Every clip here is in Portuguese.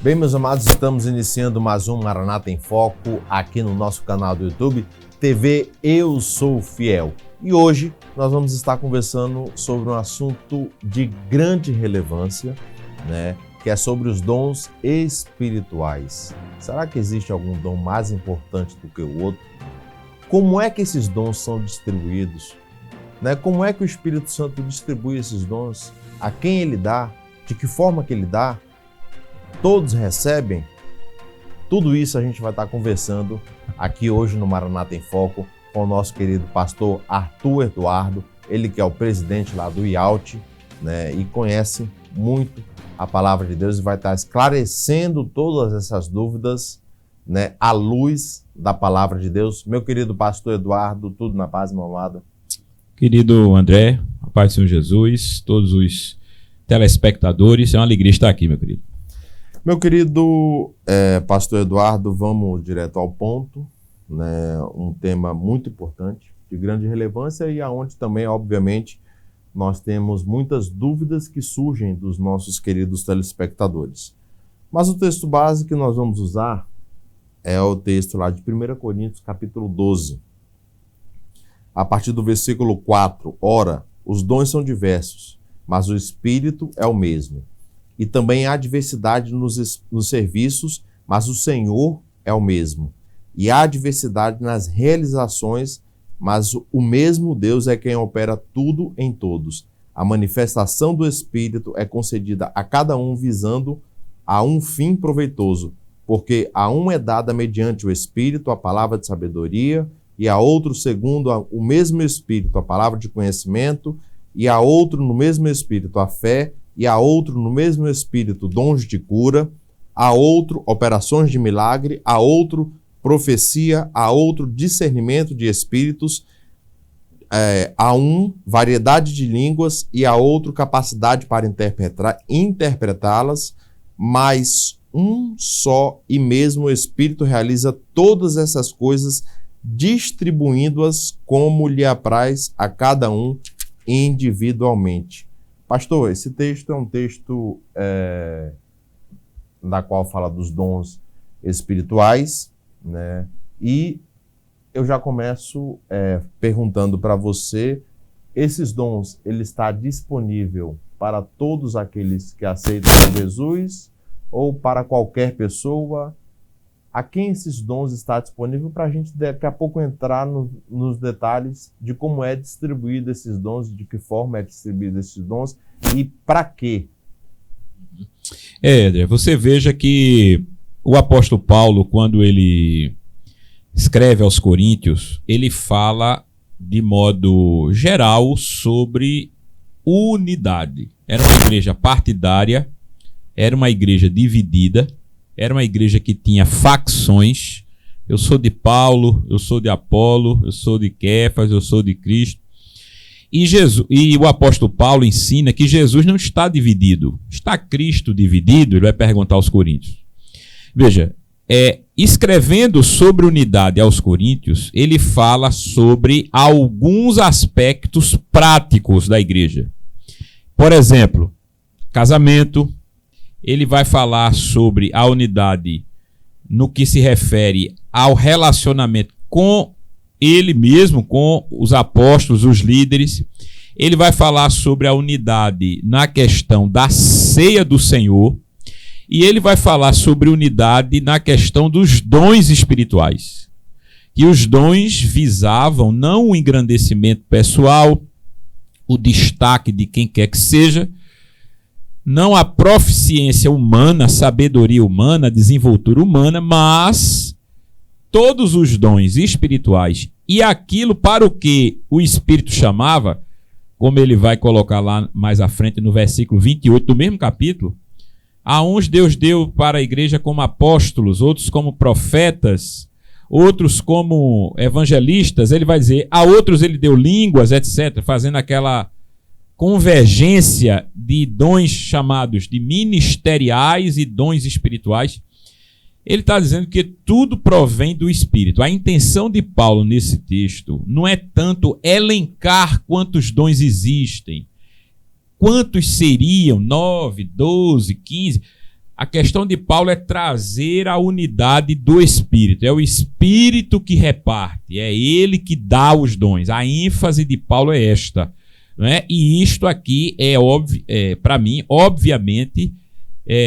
Bem, meus amados, estamos iniciando mais um Maranata em Foco aqui no nosso canal do YouTube, TV Eu Sou Fiel. E hoje nós vamos estar conversando sobre um assunto de grande relevância, que é sobre os dons espirituais. Será que existe algum dom mais importante do que o outro? Como é que esses dons são distribuídos? Como é que o Espírito Santo distribui esses dons? A quem ele dá? De que forma que ele dá? Todos recebem? Tudo isso a gente vai estar conversando aqui hoje no Maranata em Foco com o nosso querido pastor Arthur Eduardo, ele que é o presidente lá do IALT, e conhece muito a palavra de Deus e vai estar esclarecendo todas essas dúvidas, à luz da palavra de Deus. Meu querido pastor Eduardo, tudo na paz, meu amado? Querido André, a paz do Senhor Jesus, todos os telespectadores, é uma alegria estar aqui, meu querido. Meu querido pastor Eduardo, vamos direto ao ponto, um tema muito importante, de grande relevância e aonde também, obviamente, nós temos muitas dúvidas que surgem dos nossos queridos telespectadores. Mas o texto base que nós vamos usar é o texto lá de 1 Coríntios, capítulo 12. A partir do versículo 4, ora, os dons são diversos, mas o Espírito é o mesmo. E também há diversidade nos serviços, mas o Senhor é o mesmo. E há diversidade nas realizações, mas o mesmo Deus é quem opera tudo em todos. A manifestação do Espírito é concedida a cada um visando a um fim proveitoso, porque a um é dada mediante o Espírito a palavra de sabedoria, e a outro segundo o mesmo Espírito a palavra de conhecimento, e a outro no mesmo Espírito a fé, e a outro no mesmo Espírito dons de cura, a outro operações de milagre, a outro profecia, a outro discernimento de espíritos, a um variedade de línguas e a outro capacidade para interpretá-las, mas um só e mesmo Espírito realiza todas essas coisas, distribuindo-as como lhe apraz a cada um individualmente. Pastor, esse texto é um texto na qual fala dos dons espirituais, e eu já começo perguntando para você, esses dons, ele está disponível para todos aqueles que aceitam Jesus ou para qualquer pessoa? A quem esses dons estão disponíveis para a gente daqui a pouco entrar nos detalhes de como é distribuído esses dons, de que forma é distribuído esses dons e para quê? André, você veja que o apóstolo Paulo, quando ele escreve aos Coríntios, ele fala de modo geral sobre unidade. Era uma igreja partidária, era uma igreja dividida, era uma igreja que tinha facções. Eu sou de Paulo, eu sou de Apolo, eu sou de Quefas, eu sou de Cristo. E o apóstolo Paulo ensina que Jesus não está dividido. Está Cristo dividido? Ele vai perguntar aos Coríntios. Veja, escrevendo sobre unidade aos Coríntios, ele fala sobre alguns aspectos práticos da igreja. Por exemplo, casamento. Ele vai falar sobre a unidade no que se refere ao relacionamento com ele mesmo, com os apóstolos, os líderes. Ele vai falar sobre a unidade na questão da ceia do Senhor. E ele vai falar sobre unidade na questão dos dons espirituais. Que os dons visavam não o engrandecimento pessoal, o destaque de quem quer que seja, não a proficiência humana, a sabedoria humana, a desenvoltura humana, mas todos os dons espirituais e aquilo para o que o Espírito chamava, como ele vai colocar lá mais à frente no versículo 28 do mesmo capítulo, a uns Deus deu para a igreja como apóstolos, outros como profetas, outros como evangelistas, ele vai dizer, a outros ele deu línguas, etc., fazendo aquela convergência de dons chamados de ministeriais e dons espirituais. Ele está dizendo que tudo provém do Espírito. A intenção de Paulo nesse texto não é tanto elencar quantos dons existem, quantos seriam, 9, 12, 15. A questão de Paulo é trazer a unidade do Espírito. É o Espírito que reparte, é ele que dá os dons. A ênfase de Paulo é esta. Né? E isto aqui para mim, obviamente,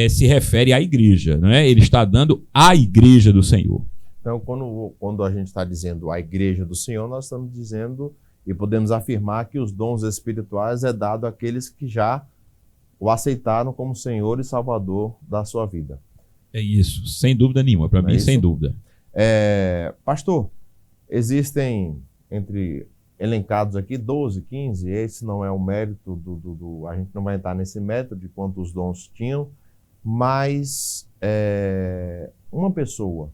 se refere à igreja. Né? Ele está dando à igreja do Senhor. Então, quando a gente está dizendo a igreja do Senhor, nós estamos dizendo e podemos afirmar que os dons espirituais é dado àqueles que já o aceitaram como Senhor e Salvador da sua vida. É isso, sem dúvida nenhuma. Para mim, sem dúvida. Pastor, existem elencados aqui 12, 15, esse não é o mérito a gente não vai entrar nesse método de quantos dons tinham, mas uma pessoa,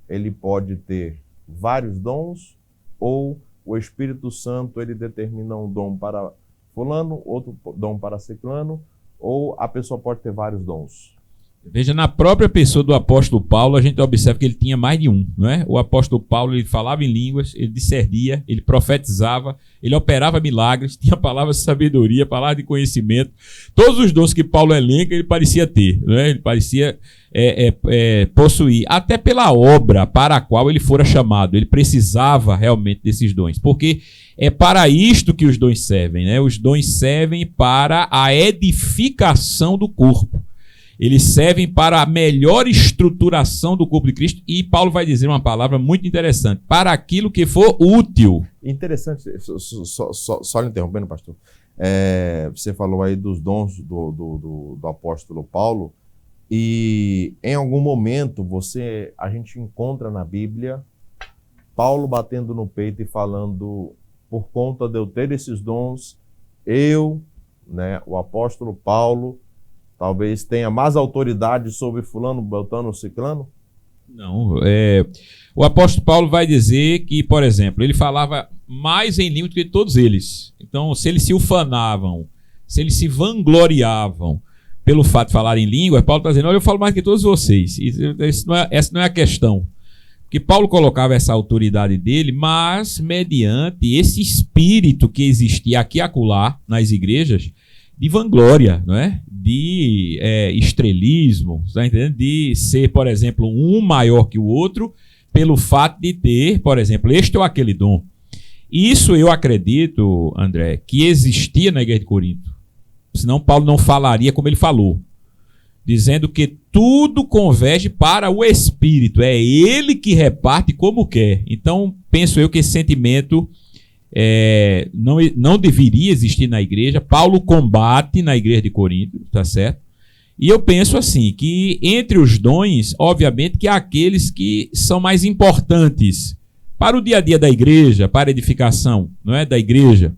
ele pode ter vários dons, ou o Espírito Santo ele determina um dom para fulano, outro dom para ciclano, ou a pessoa pode ter vários dons? Veja, na própria pessoa do apóstolo Paulo, a gente observa que ele tinha mais de um, não é? O apóstolo Paulo, ele falava em línguas, ele discernia, ele profetizava, ele operava milagres, tinha palavras de sabedoria, palavras de conhecimento. Todos os dons que Paulo elenca, ele parecia ter, não é? Ele parecia possuir, até pela obra para a qual ele fora chamado. Ele precisava realmente desses dons, porque é para isto que os dons servem, né? Os dons servem para a edificação do corpo. Eles servem para a melhor estruturação do corpo de Cristo. E Paulo vai dizer uma palavra muito interessante: para aquilo que for útil. Interessante, só lhe interrompendo, pastor. Você falou aí dos dons do apóstolo Paulo. E em algum momento a gente encontra na Bíblia Paulo batendo no peito e falando: por conta de eu ter esses dons, o apóstolo Paulo, talvez tenha mais autoridade sobre fulano, beltrano, ciclano? Não. O apóstolo Paulo vai dizer que, por exemplo, ele falava mais em língua do que todos eles. Então, se eles se ufanavam, se eles se vangloriavam pelo fato de falar em língua, Paulo está dizendo: olha, eu falo mais que todos vocês. Essa não é a questão. Porque Paulo colocava essa autoridade dele, mas mediante esse espírito que existia aqui e acolá nas igrejas, de vanglória, não é? De estrelismo, tá entendendo? De ser, por exemplo, um maior que o outro, pelo fato de ter, por exemplo, este ou aquele dom. Isso eu acredito, André, que existia na igreja de Corinto. Senão Paulo não falaria como ele falou, dizendo que tudo converge para o Espírito, é ele que reparte como quer. Então, penso eu que esse sentimento não deveria existir na igreja. Paulo combate na igreja de Corinto, tá certo? E eu penso assim, que entre os dons, obviamente que há aqueles que são mais importantes para o dia a dia da igreja, para a edificação, não é, da igreja.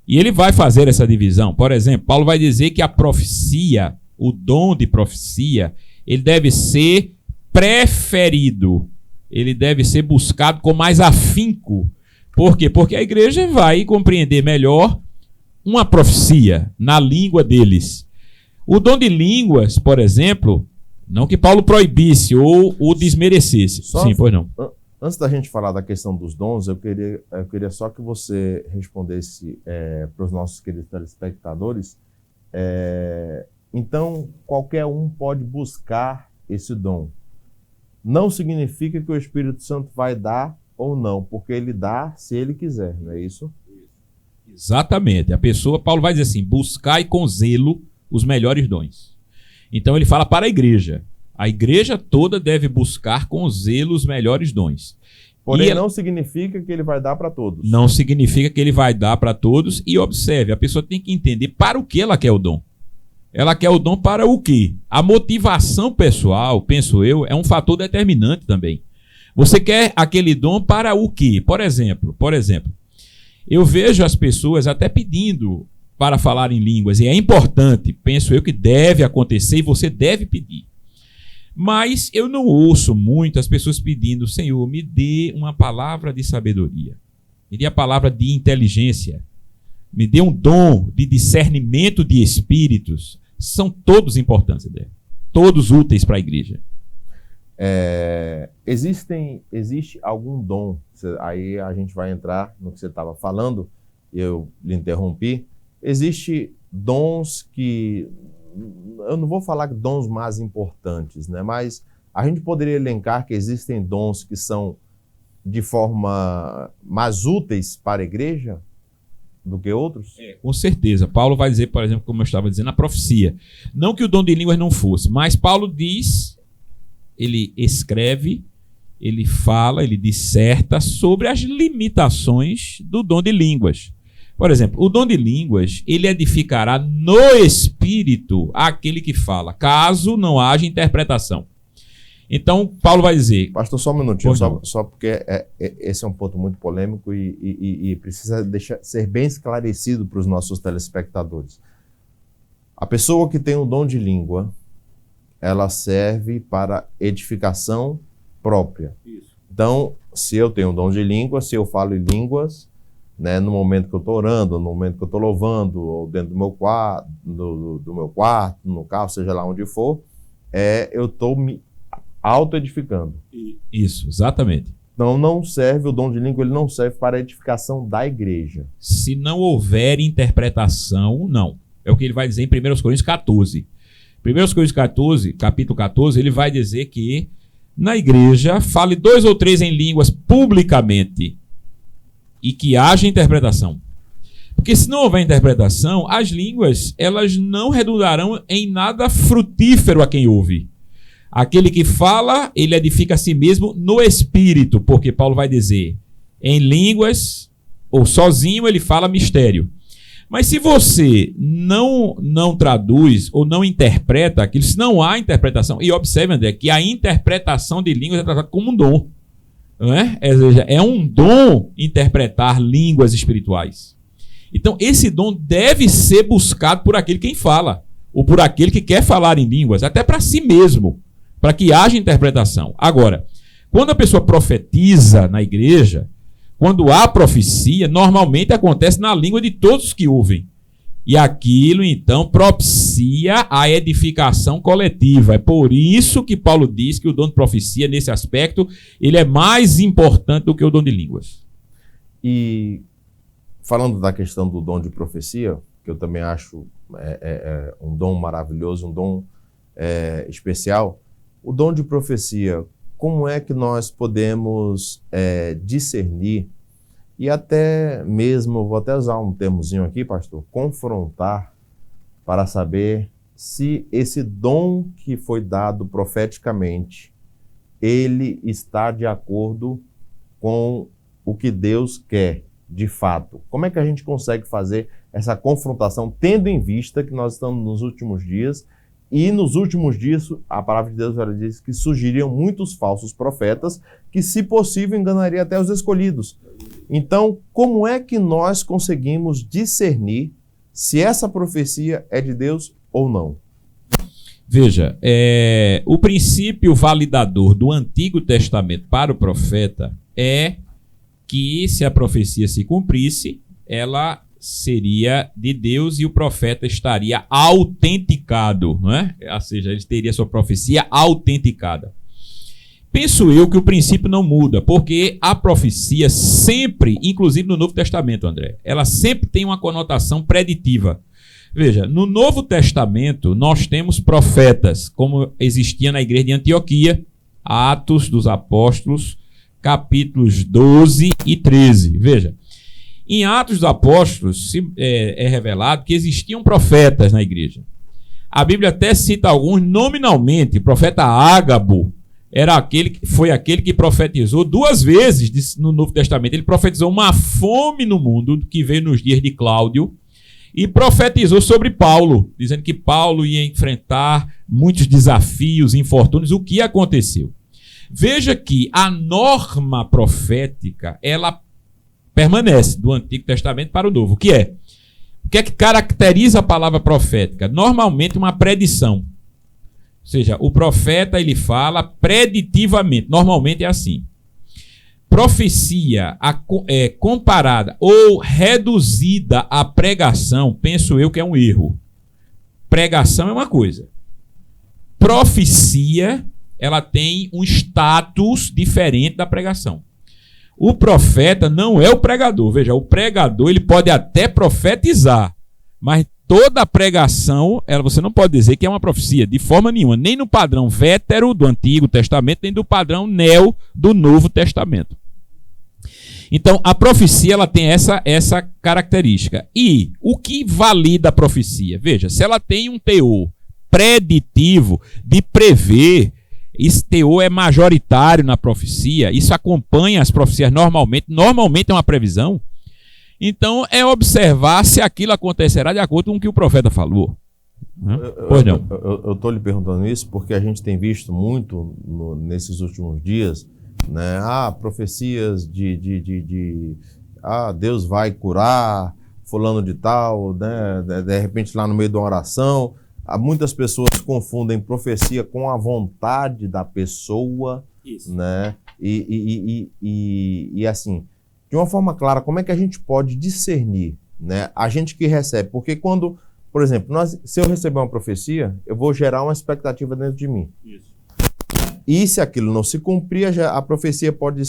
E ele vai fazer essa divisão. Por exemplo, Paulo vai dizer que a profecia, o dom de profecia, ele deve ser preferido, ele deve ser buscado com mais afinco. Por quê? Porque a igreja vai compreender melhor uma profecia na língua deles. O dom de línguas, por exemplo, não que Paulo proibisse ou o desmerecesse. Sim, pois não. Antes da gente falar da questão dos dons, eu queria só que você respondesse para os nossos queridos telespectadores. Então, qualquer um pode buscar esse dom. Não significa que o Espírito Santo vai dar ou não, porque ele dá se ele quiser, não é isso? Exatamente. Paulo vai dizer assim: buscai com zelo os melhores dons. Então ele fala para a igreja. A igreja toda deve buscar com zelo os melhores dons. Porém, não significa que ele vai dar para todos. Não significa que ele vai dar para todos. E observe, a pessoa tem que entender para o que ela quer o dom. Ela quer o dom para o quê? A motivação pessoal, penso eu, é um fator determinante também. Você quer aquele dom para o quê? Por exemplo, eu vejo as pessoas até pedindo para falar em línguas. E é importante, penso eu, que deve acontecer e você deve pedir. Mas eu não ouço muito as pessoas pedindo: Senhor, me dê uma palavra de sabedoria, me dê a palavra de inteligência, me dê um dom de discernimento de espíritos. São todos importantes, André. Todos úteis para a igreja. Existe algum dom? Aí a gente vai entrar no que você estava falando, eu lhe interrompi. Existe dons que eu não vou falar dons mais importantes, né? Mas a gente poderia elencar que existem dons que são de forma mais úteis para a igreja do que outros? Com certeza. Paulo vai dizer, por exemplo, como eu estava dizendo, a profecia. Não que o dom de línguas não fosse, mas Paulo diz, ele escreve, ele fala, ele disserta sobre as limitações do dom de línguas. Por exemplo, o dom de línguas, ele edificará no espírito aquele que fala, caso não haja interpretação. Então, Paulo vai dizer... Pastor, só um minutinho, só porque esse é um ponto muito polêmico e precisa ser bem esclarecido para os nossos telespectadores. A pessoa que tem o dom de língua, ela serve para edificação própria. Isso. Então, se eu tenho o dom de língua, se eu falo em línguas, né, no momento que eu estou orando, no momento que eu estou louvando, ou dentro do meu quarto, no carro, seja lá onde for, eu estou me auto-edificando. Isso, exatamente. Então não serve, o dom de língua ele não serve para a edificação da igreja. Se não houver interpretação, não. É o que ele vai dizer em 1 Coríntios 14. 1 Coríntios 14, capítulo 14, ele vai dizer que na igreja fale 2 ou 3 em línguas publicamente e que haja interpretação. Porque se não houver interpretação, as línguas elas não redundarão em nada frutífero a quem ouve. Aquele que fala, ele edifica a si mesmo no espírito, porque Paulo vai dizer, em línguas, ou sozinho, ele fala mistério. Mas se você não traduz ou não interpreta aquilo, se não há interpretação, e observe, André, que a interpretação de línguas é tratada como um dom. Não é? É um dom interpretar línguas espirituais. Então, esse dom deve ser buscado por aquele quem fala, ou por aquele que quer falar em línguas, até para si mesmo, para que haja interpretação. Agora, quando a pessoa profetiza na igreja, quando há profecia, normalmente acontece na língua de todos que ouvem. E aquilo, então, propicia a edificação coletiva. É por isso que Paulo diz que o dom de profecia, nesse aspecto, ele é mais importante do que o dom de línguas. E falando da questão do dom de profecia, que eu também acho um dom maravilhoso, um dom especial, o dom de profecia, como é que nós podemos discernir e até mesmo, vou até usar um termozinho aqui, pastor, confrontar para saber se esse dom que foi dado profeticamente, ele está de acordo com o que Deus quer, de fato. Como é que a gente consegue fazer essa confrontação, tendo em vista que nós estamos nos últimos dias, e nos últimos dias, a palavra de Deus ela diz que surgiriam muitos falsos profetas que, se possível, enganariam até os escolhidos. Então, como é que nós conseguimos discernir se essa profecia é de Deus ou não? Veja, o princípio validador do Antigo Testamento para o profeta é que, se a profecia se cumprisse, ela seria de Deus e o profeta estaria autenticado, não é? Ou seja, ele teria sua profecia autenticada. Penso eu que o princípio não muda, porque a profecia sempre, inclusive no Novo Testamento, André, ela sempre tem uma conotação preditiva. Veja, no Novo Testamento nós temos profetas, como existia na igreja de Antioquia, Atos dos Apóstolos, capítulos 12 e 13. Veja, em Atos dos Apóstolos é revelado que existiam profetas na igreja. A Bíblia até cita alguns nominalmente. O profeta Ágabo foi aquele que profetizou 2 vezes no Novo Testamento. Ele profetizou uma fome no mundo que veio nos dias de Cláudio e profetizou sobre Paulo, dizendo que Paulo ia enfrentar muitos desafios, infortúnios. O que aconteceu? Veja que a norma profética, ela permanece do Antigo Testamento para o Novo. O que é? O que é que caracteriza a palavra profética? Normalmente uma predição. Ou seja, o profeta ele fala preditivamente. Normalmente é assim. Profecia comparada ou reduzida à pregação, penso eu que é um erro. Pregação é uma coisa. Profecia, ela tem um status diferente da pregação. O profeta não é o pregador. Veja, o pregador ele pode até profetizar, mas toda a pregação, você não pode dizer que é uma profecia, de forma nenhuma, nem no padrão vétero do Antigo Testamento, nem do padrão neo do Novo Testamento. Então, a profecia ela tem essa característica. E o que valida a profecia? Veja, se ela tem um teor preditivo de prever, esse teor é majoritário na profecia, isso acompanha as profecias normalmente é uma previsão. Então, é observar se aquilo acontecerá de acordo com o que o profeta falou. Pois não. Eu estou lhe perguntando isso porque a gente tem visto muito nesses últimos dias, né? Profecias Deus vai curar fulano de tal, né? De repente lá no meio de uma oração. Muitas pessoas confundem profecia com a vontade da pessoa, isso, né? E assim, de uma forma clara, como é que a gente pode discernir, né? A gente que recebe, porque quando, por exemplo, se eu receber uma profecia, eu vou gerar uma expectativa dentro de mim. Isso. E se aquilo não se cumprir, a profecia pode,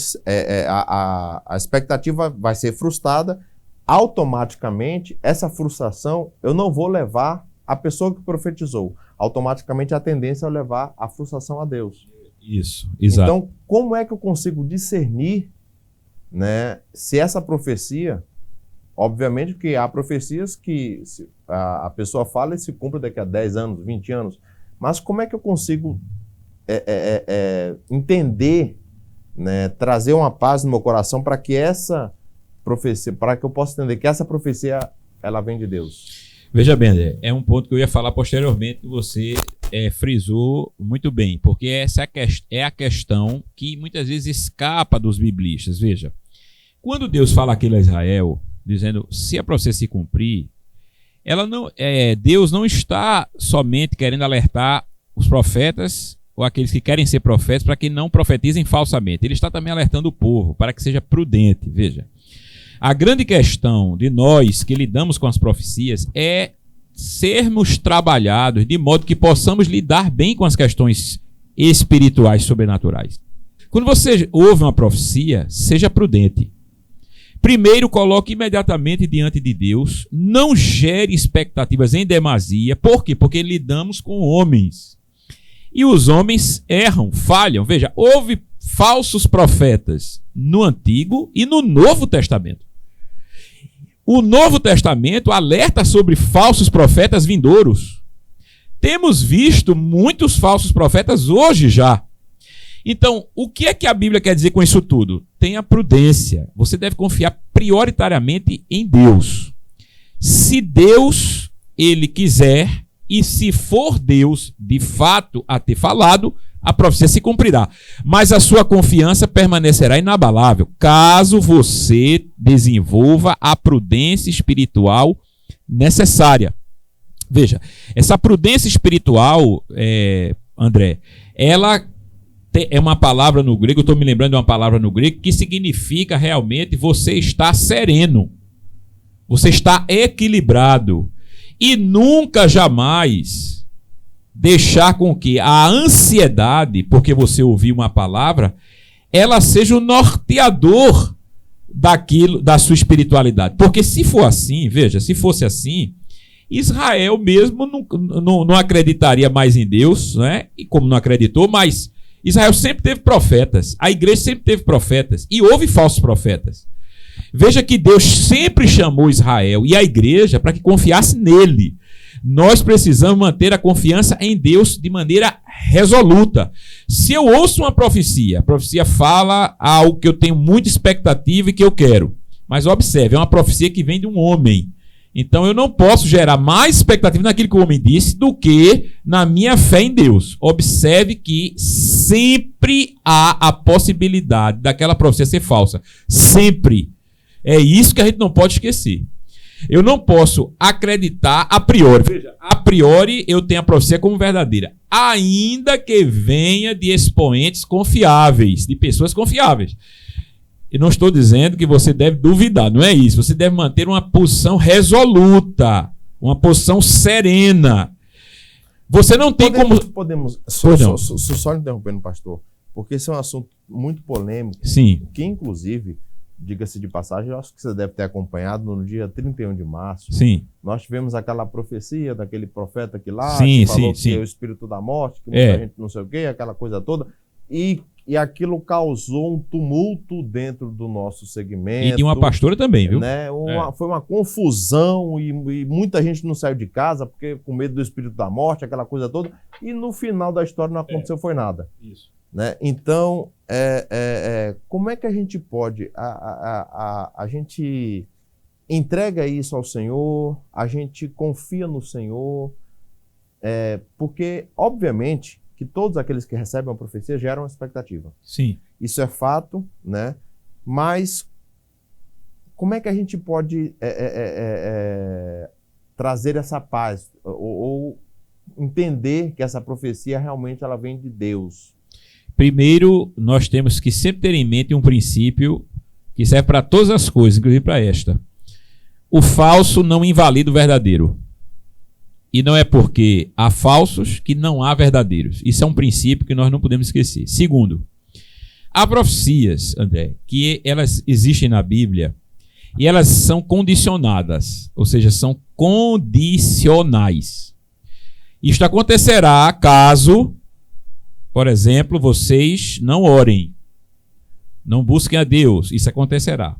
a expectativa vai ser frustrada. Automaticamente, essa frustração, eu não vou levar a pessoa que profetizou. Automaticamente, a tendência é levar a frustração a Deus. Isso, exato. Então, como é que eu consigo discernir, né, se essa profecia, obviamente que há profecias que a pessoa fala e se cumpre daqui a 10 anos, 20 anos, mas como é que eu consigo entender, né, trazer uma paz no meu coração para que essa profecia, para que eu possa entender que essa profecia ela vem de Deus? Veja bem, André, é um ponto que eu ia falar posteriormente que você frisou muito bem, porque essa é a questão que muitas vezes escapa dos biblistas. Veja, quando Deus fala aquilo a Israel, dizendo, se a profecia se cumprir, Deus não está somente querendo alertar os profetas ou aqueles que querem ser profetas para que não profetizem falsamente. Ele está também alertando o povo para que seja prudente. Veja, a grande questão de nós que lidamos com as profecias é sermos trabalhados de modo que possamos lidar bem com as questões espirituais sobrenaturais. Quando você ouve uma profecia, seja prudente. Primeiro, coloque imediatamente diante de Deus, não gere expectativas em demasia. Por quê? Porque lidamos com homens. E os homens erram, falham. Veja, houve falsos profetas no Antigo e no Novo Testamento. O Novo Testamento alerta sobre falsos profetas vindouros. Temos visto muitos falsos profetas hoje já. Então, o que é que a Bíblia quer dizer com isso tudo? Tenha prudência. Você deve confiar prioritariamente em Deus. Se Deus, ele quiser, e se for Deus, de fato, a ter falado, a profecia se cumprirá. Mas a sua confiança permanecerá inabalável, caso você desenvolva a prudência espiritual necessária. Veja, essa prudência espiritual, André, ela é uma palavra no grego, eu estou me lembrando de uma palavra no grego, que significa realmente você está sereno, você está equilibrado, e nunca, jamais deixar com que a ansiedade, porque você ouviu uma palavra, ela seja o norteador da sua espiritualidade. Porque se for assim, veja, se fosse assim, Israel mesmo não acreditaria mais em Deus, né? E como não acreditou, mas Israel sempre teve profetas, a igreja sempre teve profetas, e houve falsos profetas. Veja que Deus sempre chamou Israel e a igreja para que confiasse nele. Nós precisamos manter a confiança em Deus de maneira resoluta. Se eu ouço uma profecia, a profecia fala algo que eu tenho muita expectativa e que eu quero. Mas observe, é uma profecia que vem de um homem. Então eu não posso gerar mais expectativa naquilo que o homem disse do que na minha fé em Deus. Observe que sempre há a possibilidade daquela profecia ser falsa. Sempre. É isso que a gente não pode esquecer. Eu não posso acreditar a priori. Veja, a priori eu tenho a profecia como verdadeira, ainda que venha de expoentes confiáveis, de pessoas confiáveis. Eu não estou dizendo que você deve duvidar, não é isso. Você deve manter uma posição resoluta, uma posição serena. Você não tem Podemos só interrompendo, pastor, porque esse é um assunto muito polêmico. Sim. Que, inclusive, diga-se de passagem, eu acho que você deve ter acompanhado no dia 31 de março. Sim. Nós tivemos aquela profecia daquele profeta que lá, Sim, que falou sim. que é o espírito da morte, que muita gente não sei o quê, aquela coisa toda. E aquilo causou um tumulto dentro do nosso segmento. E de uma pastora também, viu? Né? Foi uma confusão e muita gente não saiu de casa porque com medo do espírito da morte, aquela coisa toda. E no final da história não aconteceu foi nada. Isso. Né? Então, como é que a gente pode? A gente entrega isso ao Senhor, a gente confia no Senhor, porque, obviamente, que todos aqueles que recebem uma profecia geram uma expectativa. Sim. Isso é fato, né? Mas como é que a gente pode trazer essa paz ou entender que essa profecia realmente ela vem de Deus? Primeiro, nós temos que sempre ter em mente um princípio que serve para todas as coisas, inclusive para esta. O falso não invalida o verdadeiro. E não é porque há falsos que não há verdadeiros. Isso é um princípio que nós não podemos esquecer. Segundo, há profecias, André, que elas existem na Bíblia e elas são condicionadas, ou seja, são condicionais. Isto acontecerá caso, por exemplo, vocês não orem, não busquem a Deus. Isso acontecerá.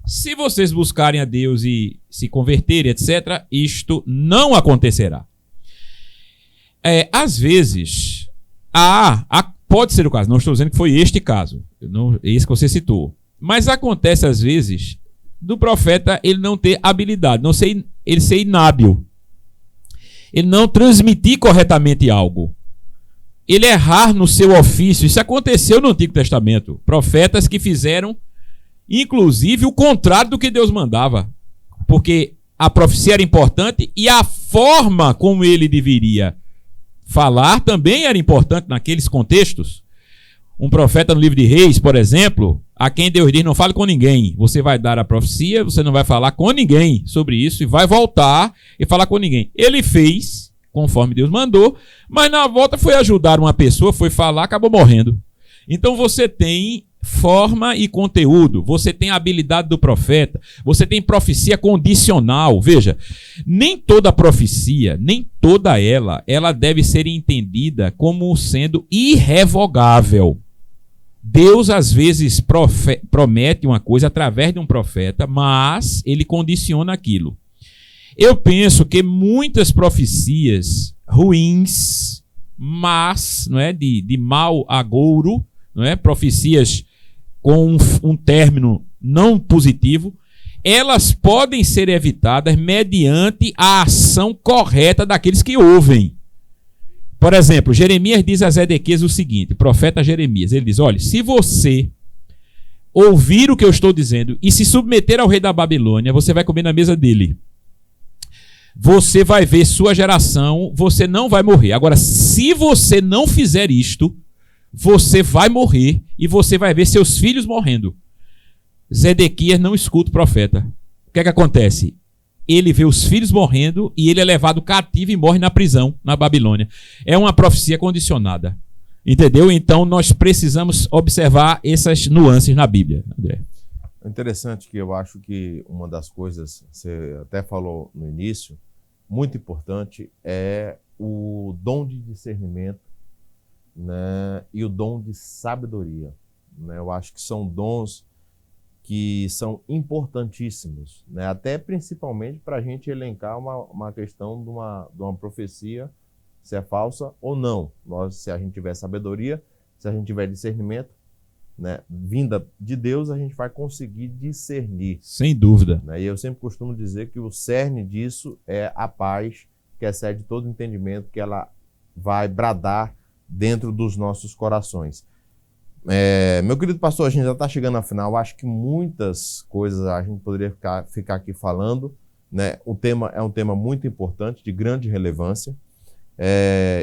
Se vocês buscarem a Deus e se converterem, etc., isto não acontecerá. Às vezes, pode ser o caso, não estou dizendo que foi este caso, esse que você citou, mas acontece às vezes do profeta ele não ter habilidade, ele ser inábil, ele não transmitir corretamente algo, ele errar no seu ofício. Isso aconteceu no Antigo Testamento, profetas que fizeram inclusive o contrário do que Deus mandava, porque a profecia era importante e a forma como ele deveria falar também era importante naqueles contextos. Um profeta no livro de Reis, por exemplo, a quem Deus diz não fale com ninguém, você vai dar a profecia, você não vai falar com ninguém sobre isso e vai voltar e falar com ninguém. Ele fez conforme Deus mandou, mas na volta foi ajudar uma pessoa, foi falar, acabou morrendo. Então você tem forma e conteúdo, você tem a habilidade do profeta, você tem profecia condicional. Veja, nem toda profecia, nem toda ela deve ser entendida como sendo irrevogável. Deus às vezes promete uma coisa através de um profeta, mas ele condiciona aquilo. Eu penso que muitas profecias ruins, mas não é, de mau agouro, não é, profecias com um término não positivo, elas podem ser evitadas mediante a ação correta daqueles que ouvem. Por exemplo, Jeremias diz a Zedequias o seguinte, profeta Jeremias, ele diz, olha, se você ouvir o que eu estou dizendo e se submeter ao rei da Babilônia, você vai comer na mesa dele. Você vai ver sua geração, você não vai morrer. Agora, se você não fizer isto, você vai morrer e você vai ver seus filhos morrendo. Zedequias não escuta o profeta. O que é que acontece? Ele vê os filhos morrendo e ele é levado cativo e morre na prisão, na Babilônia. É uma profecia condicionada. Entendeu? Então nós precisamos observar essas nuances na Bíblia, André. É interessante que eu acho que uma das coisas, você até falou no início, muito importante, é o dom de discernimento, né, e o dom de sabedoria. Né? Eu acho que são dons que são importantíssimos, né? Até principalmente para a gente elencar uma questão de uma profecia, se é falsa ou não. Se a gente tiver sabedoria, se a gente tiver discernimento, né, vinda de Deus, a gente vai conseguir discernir. Sem dúvida. Né? E eu sempre costumo dizer que o cerne disso é a paz que excede todo entendimento, que ela vai bradar dentro dos nossos corações. Meu querido pastor, a gente já está chegando ao final. Acho que muitas coisas a gente poderia ficar aqui falando. Né? O tema é um tema muito importante, de grande relevância.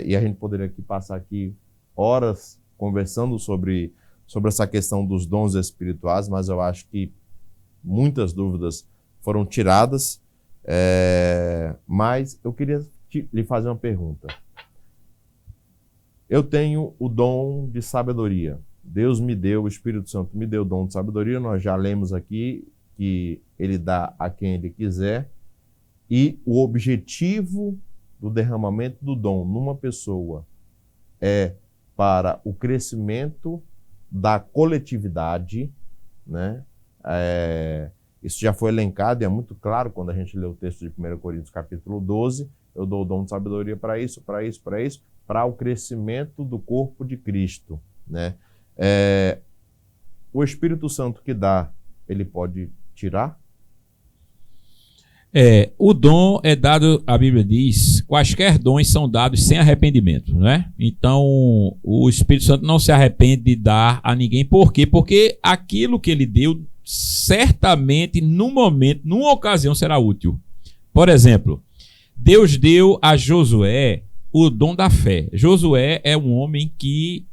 E a gente poderia aqui passar aqui horas conversando sobre essa questão dos dons espirituais, mas eu acho que muitas dúvidas foram tiradas. Mas eu queria lhe fazer uma pergunta. Eu tenho o dom de sabedoria, Deus me deu, o Espírito Santo me deu o dom de sabedoria, nós já lemos aqui que ele dá a quem ele quiser, e o objetivo do derramamento do dom numa pessoa é para o crescimento da coletividade, né? Isso já foi elencado e é muito claro quando a gente lê o texto de 1 Coríntios capítulo 12, eu dou o dom de sabedoria para isso, para o crescimento do corpo de Cristo, né? O Espírito Santo que dá, ele pode tirar? O dom é dado, a Bíblia diz, quaisquer dons são dados sem arrependimento, né? Então, o Espírito Santo não se arrepende de dar a ninguém. Por quê? Porque aquilo que ele deu, certamente, num momento, numa ocasião, será útil. Por exemplo, Deus deu a Josué o dom da fé. Josué é um homem que,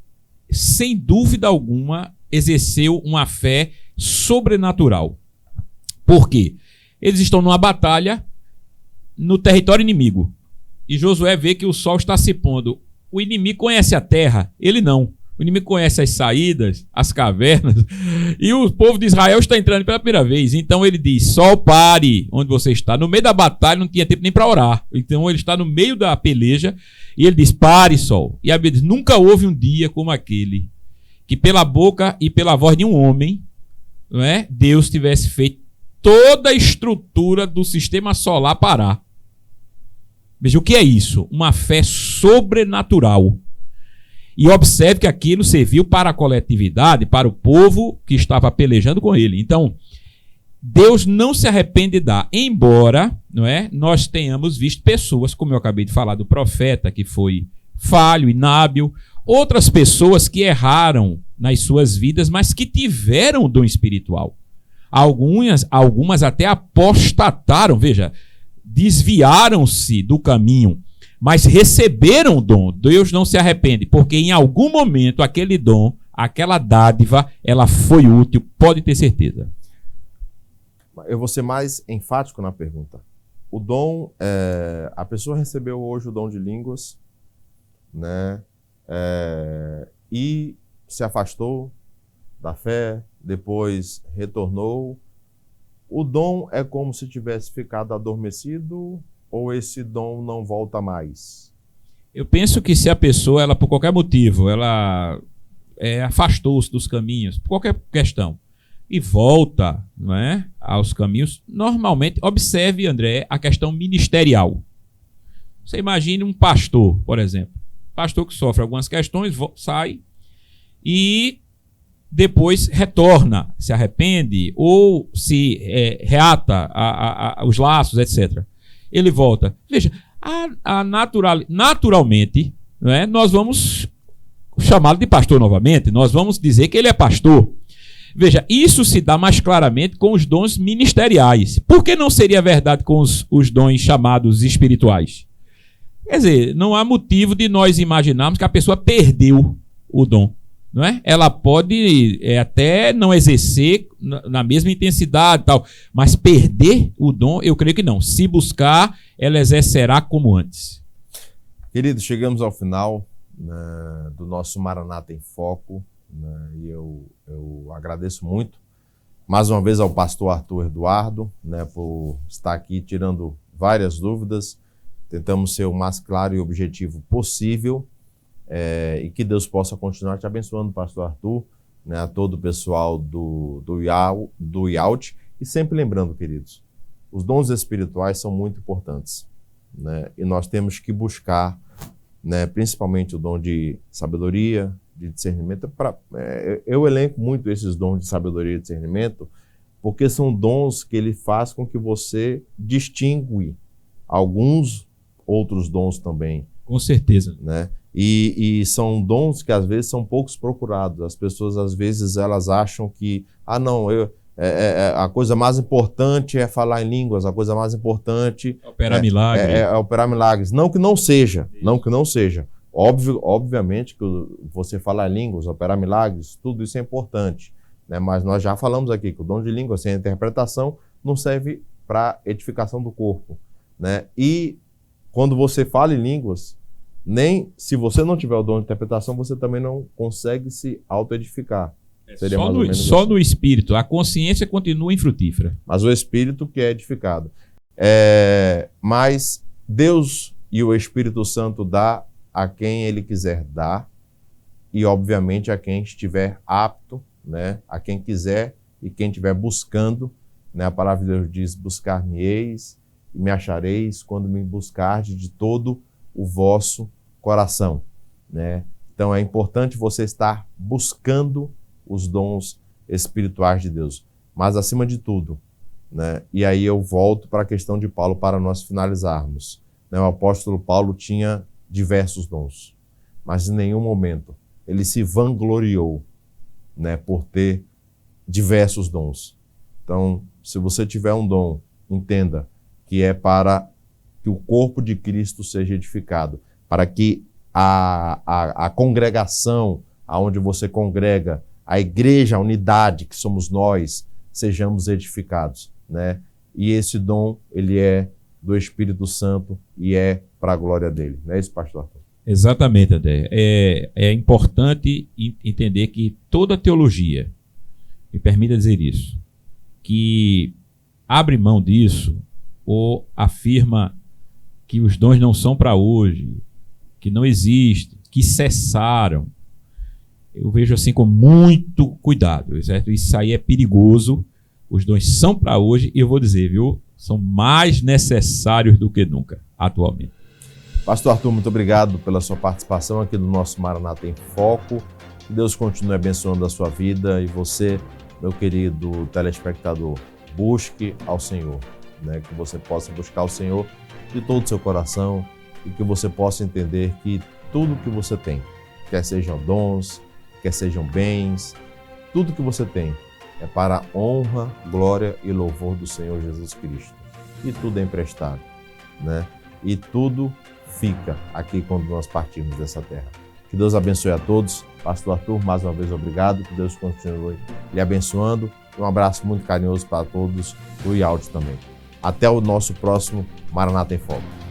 sem dúvida alguma, exerceu uma fé sobrenatural. Por quê? Eles estão numa batalha no território inimigo. E Josué vê que o sol está se pondo. O inimigo conhece a terra, ele não. O inimigo conhece as saídas, as cavernas. E o povo de Israel está entrando pela primeira vez. Então ele diz, sol, pare onde você está. No meio da batalha não tinha tempo nem para orar. Então ele está no meio da peleja e ele diz, pare, sol. E a Bíblia diz, nunca houve um dia como aquele que pela boca e pela voz de um homem, não é, Deus tivesse feito toda a estrutura do sistema solar parar. Veja, o que é isso? Uma fé sobrenatural. E observe que aquilo serviu para a coletividade, para o povo que estava pelejando com ele. Então, Deus não se arrepende de dar, embora, não é, nós tenhamos visto pessoas, como eu acabei de falar do profeta, que foi falho, inábil, outras pessoas que erraram nas suas vidas, mas que tiveram o dom espiritual. Algumas até apostataram, veja, desviaram-se do caminho, mas receberam o dom. Deus não se arrepende, porque em algum momento aquele dom, aquela dádiva, ela foi útil, pode ter certeza. Eu vou ser mais enfático na pergunta. O dom, a pessoa recebeu hoje o dom de línguas, né? E se afastou da fé, depois retornou. O dom é como se tivesse ficado adormecido ou esse dom não volta mais? Eu penso que se a pessoa, ela por qualquer motivo, ela afastou-se dos caminhos, por qualquer questão, e volta, não é, aos caminhos, normalmente, observe, André, a questão ministerial. Você imagine um pastor, por exemplo. Pastor que sofre algumas questões, sai e depois retorna, se arrepende ou se reata os laços, etc. Ele volta. Veja, naturalmente, não é, nós vamos chamá-lo de pastor novamente, nós vamos dizer que ele é pastor. Veja, isso se dá mais claramente com os dons ministeriais. Por que não seria verdade com os dons chamados espirituais? Quer dizer, não há motivo de nós imaginarmos que a pessoa perdeu o dom. Não é? Ela pode até não exercer na mesma intensidade e tal, mas perder o dom, eu creio que não. Se buscar, ela exercerá como antes. Queridos, chegamos ao final, né, do nosso Maranata em Foco, né, e eu agradeço muito, mais uma vez, ao pastor Arthur Eduardo, né, por estar aqui tirando várias dúvidas. Tentamos ser o mais claro e objetivo possível. E que Deus possa continuar te abençoando, pastor Arthur, né, a todo o pessoal do IAUT. E sempre lembrando, queridos, os dons espirituais são muito importantes, né, e nós temos que buscar, né, principalmente o dom de sabedoria, de discernimento. Eu elenco muito esses dons de sabedoria e discernimento, porque são dons que ele faz com que você distingue alguns outros dons também. Com certeza. Né? E são dons que às vezes são poucos procurados. As pessoas às vezes elas acham que a coisa mais importante é falar em línguas, a coisa mais importante operar milagres. É operar milagres. Não que não seja, não que não seja. Obviamente que você falar em línguas, operar milagres, tudo isso é importante, né? Mas nós já falamos aqui que o dom de língua sem interpretação não serve para edificação do corpo, né? E quando você fala em línguas, Nem se você não tiver o dom de interpretação, você também não consegue se auto-edificar. Seria mais ou menos Só assim. no espírito. A consciência continua infrutífera. Mas o espírito que é edificado. Mas Deus e o Espírito Santo dá a quem ele quiser dar, e obviamente a quem estiver apto, né? A quem quiser e quem estiver buscando, né? A palavra de Deus diz: buscar-me-eis e me achareis quando me buscardes de todo o vosso coração, né? Então é importante você estar buscando os dons espirituais de Deus, mas acima de tudo, né? E aí eu volto para a questão de Paulo para nós finalizarmos, né? O apóstolo Paulo tinha diversos dons, mas em nenhum momento ele se vangloriou, né, por ter diversos dons. Então, se você tiver um dom, entenda que é para que o corpo de Cristo seja edificado, para que a congregação, aonde você congrega, a igreja, a unidade que somos nós, sejamos edificados, né? E esse dom, ele é do Espírito Santo e é para a glória dele. Não é isso, pastor Arthur? Exatamente, André. É importante entender que toda teologia, me permita dizer isso, que abre mão disso ou afirma que os dons não são para hoje, que não existem, que cessaram, eu vejo assim com muito cuidado, certo? Isso aí é perigoso. Os dons são para hoje e eu vou dizer, viu, são mais necessários do que nunca, atualmente. Pastor Arthur, muito obrigado pela sua participação aqui no nosso Maranata em Foco. Que Deus continue abençoando a sua vida e você, meu querido telespectador, busque ao Senhor, né? Que você possa buscar o Senhor de todo o seu coração e que você possa entender que tudo que você tem, quer sejam dons, quer sejam bens, tudo que você tem é para a honra, glória e louvor do Senhor Jesus Cristo. E tudo é emprestado, né? E tudo fica aqui quando nós partirmos dessa terra. Que Deus abençoe a todos. Pastor Arthur, mais uma vez obrigado. Que Deus continue lhe abençoando. Um abraço muito carinhoso para todos do IALT também. Até o nosso próximo Maranata em Foco.